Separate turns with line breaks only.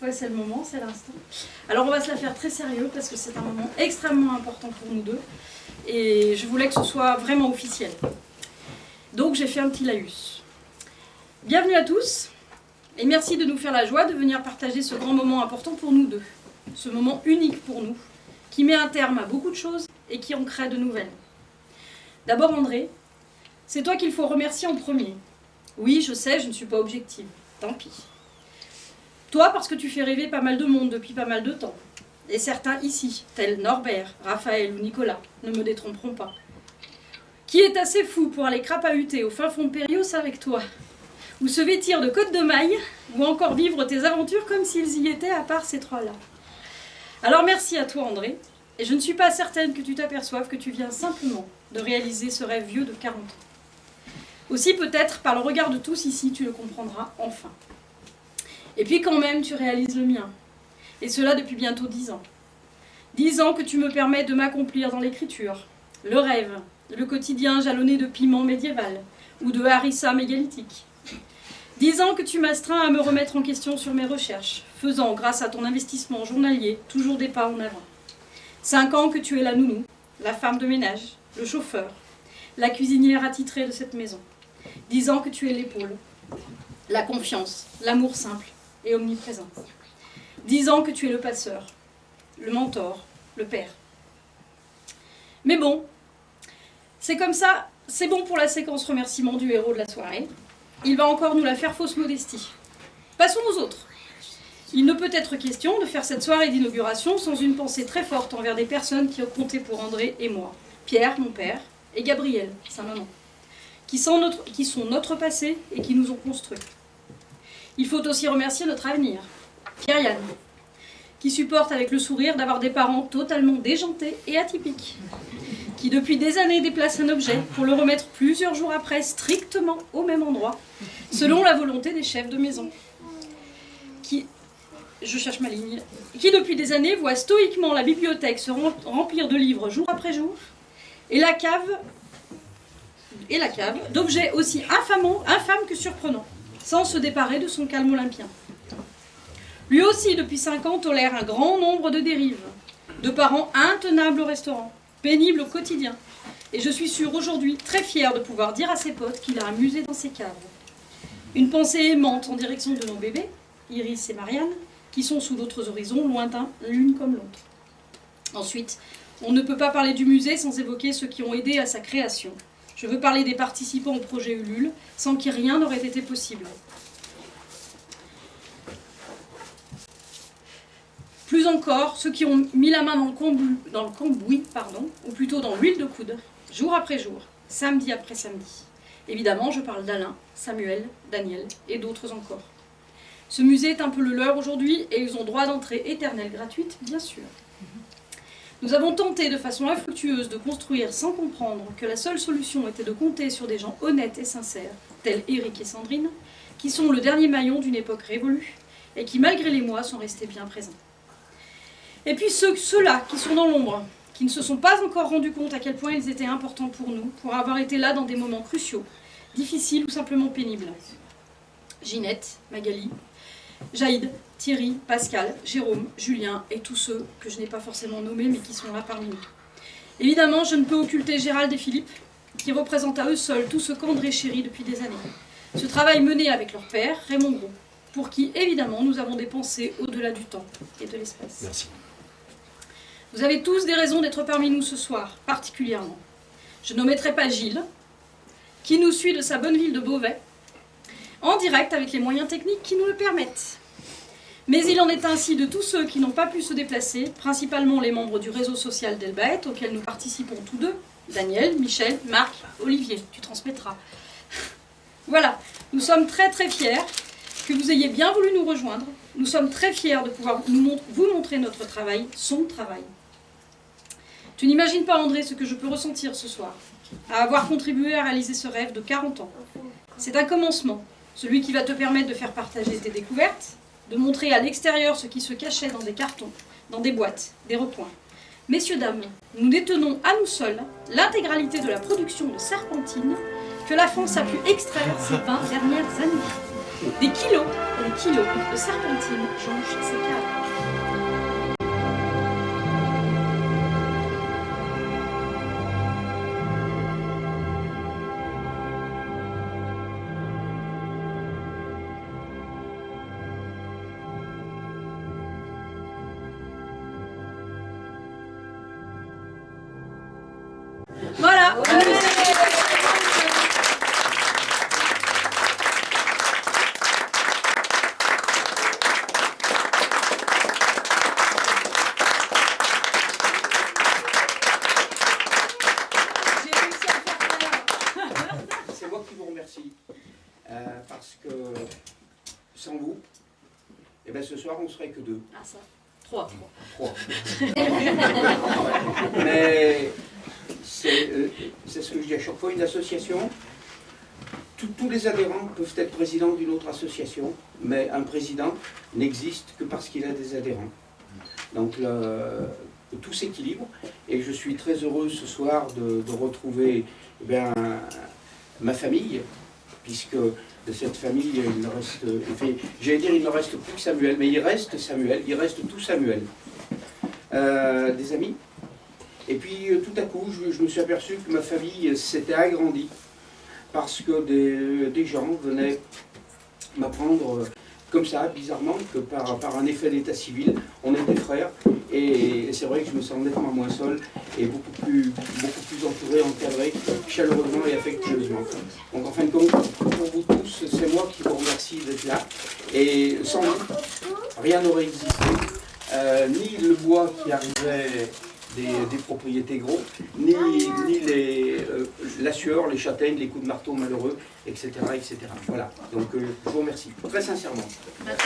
Ouais, c'est le moment, c'est l'instant. Alors on va se la faire très sérieux parce que c'est un moment extrêmement important pour nous deux. Et je voulais que ce soit vraiment officiel. Donc j'ai fait un petit laïus. Bienvenue à tous et merci de nous faire la joie de venir partager ce grand moment important pour nous deux. Ce moment unique pour nous, qui met un terme à beaucoup de choses et qui en crée de nouvelles. D'abord André, c'est toi qu'il faut remercier en premier. Oui, je sais, je ne suis pas objective, tant pis. Toi, parce que tu fais rêver pas mal de monde depuis pas mal de temps. Et certains ici, tels Norbert, Raphaël ou Nicolas, ne me détromperont pas. Qui est assez fou pour aller crapahuter au fin fond de Périos avec toi, ou se vêtir de côte de maille, ou encore vivre tes aventures comme s'ils y étaient à part ces trois-là. Alors merci à toi André, et je ne suis pas certaine que tu t'aperçoives que tu viens simplement de réaliser ce rêve vieux de 40 ans. Aussi peut-être par le regard de tous ici, tu le comprendras enfin. Et puis quand même, tu réalises le mien. Et cela depuis bientôt 10 ans. 10 ans que tu me permets de m'accomplir dans l'écriture. Le rêve, le quotidien jalonné de piment médiéval ou de harissa mégalithique. 10 ans que tu m'astreins à me remettre en question sur mes recherches, faisant, grâce à ton investissement journalier, toujours des pas en avant. 5 ans que tu es la nounou, la femme de ménage, le chauffeur, la cuisinière attitrée de cette maison. 10 ans que tu es l'épaule, la confiance, l'amour simple et omniprésent. 10 ans que tu es le passeur, le mentor, le père. Mais bon, c'est comme ça, c'est bon pour la séquence remerciement du héros de la soirée. Il va encore nous la faire fausse modestie. Passons aux autres. Il ne peut être question de faire cette soirée d'inauguration sans une pensée très forte envers des personnes qui ont compté pour André et moi. Pierre, mon père, et Gabriel, sa maman, qui sont notre passé et qui nous ont construits. Il faut aussi remercier notre avenir, Pierre-Yann, qui supporte avec le sourire d'avoir des parents totalement déjantés et atypiques, qui depuis des années déplace un objet pour le remettre plusieurs jours après strictement au même endroit, selon la volonté des chefs de maison, qui depuis des années voit stoïquement la bibliothèque se remplir de livres jour après jour, et la cave d'objets aussi infâmes que surprenants, sans se déparer de son calme olympien. Lui aussi, depuis 5 ans, tolère un grand nombre de dérives, de parents intenables au restaurant, pénibles au quotidien. Et je suis sûre aujourd'hui, très fière de pouvoir dire à ses potes qu'il a amusé dans ses cadres. Une pensée aimante en direction de nos bébés, Iris et Marianne, qui sont sous d'autres horizons, lointains l'une comme l'autre. Ensuite, on ne peut pas parler du musée sans évoquer ceux qui ont aidé à sa création. Je veux parler des participants au projet Ulule, sans qui rien n'aurait été possible. Plus encore, ceux qui ont mis la main dans le cambouis, ou plutôt dans l'huile de coude, jour après jour, samedi après samedi. Évidemment, je parle d'Alain, Samuel, Daniel et d'autres encore. Ce musée est un peu le leur aujourd'hui et ils ont droit d'entrée éternelle gratuite, bien sûr. Nous avons tenté de façon infructueuse de construire sans comprendre que la seule solution était de compter sur des gens honnêtes et sincères, tels Éric et Sandrine, qui sont le dernier maillon d'une époque révolue et qui, malgré les mois, sont restés bien présents. Et puis ceux-là qui sont dans l'ombre, qui ne se sont pas encore rendus compte à quel point ils étaient importants pour nous, pour avoir été là dans des moments cruciaux, difficiles ou simplement pénibles. Ginette, Magali, Jaïd, Thierry, Pascal, Jérôme, Julien et tous ceux que je n'ai pas forcément nommés mais qui sont là parmi nous. Évidemment, je ne peux occulter Gérald et Philippe, qui représentent à eux seuls tout ce qu'André chérit depuis des années. Ce travail mené avec leur père, Raymond Gros, pour qui, évidemment, nous avons des pensées au-delà du temps et de l'espace.
Merci.
Vous avez tous des raisons d'être parmi nous ce soir, particulièrement. Je n'omettrai pas Gilles, qui nous suit de sa bonne ville de Beauvais, en direct avec les moyens techniques qui nous le permettent. Mais il en est ainsi de tous ceux qui n'ont pas pu se déplacer, principalement les membres du réseau social d'Elbaët, auquel nous participons tous deux, Daniel, Michel, Marc, Olivier, tu transmettras. Voilà, nous sommes très très fiers que vous ayez bien voulu nous rejoindre. Nous sommes très fiers de pouvoir vous montrer notre travail, son travail. Tu n'imagines pas, André, ce que je peux ressentir ce soir, à avoir contribué à réaliser ce rêve de 40 ans. C'est un commencement, celui qui va te permettre de faire partager tes découvertes, de montrer à l'extérieur ce qui se cachait dans des cartons, dans des boîtes, des recoins. Messieurs, dames, nous détenons à nous seuls l'intégralité de la production de Serpentine que la France a pu extraire ces 20 dernières années. des kilos et des kilos de serpentine jonchent ces caves. Voilà.
C'est moi qui vous remercie. Parce que sans vous, eh ben, ce soir on serait que deux.
Ah ça. 3.
Trois. Mais c'est ce que je dis à chaque fois, une association, tous les adhérents peuvent être présidents d'une autre association, mais un président n'existe que parce qu'il a des adhérents. Donc tout s'équilibre et je suis très heureux ce soir de retrouver ma famille, puisque de cette famille il ne reste, j'allais dire il ne reste plus que Samuel, mais il reste Samuel, il reste tout Samuel. Des amis. Et puis tout à coup je me suis aperçu que ma famille s'était agrandie parce que des gens venaient m'apprendre comme ça, bizarrement, que par un effet d'état civil, on était frères, et c'est vrai que je me sens nettement moins seul, et beaucoup plus entouré, encadré, chaleureusement et affectueusement. Donc en fin de compte, pour vous tous, c'est moi qui vous remercie d'être là, et sans vous, rien n'aurait existé, ni le bois qui arrivait des propriétés gros, ni la sueur, les châtaignes, les coups de marteau malheureux, etc. etc. Voilà, donc je vous remercie, très sincèrement.
Merci.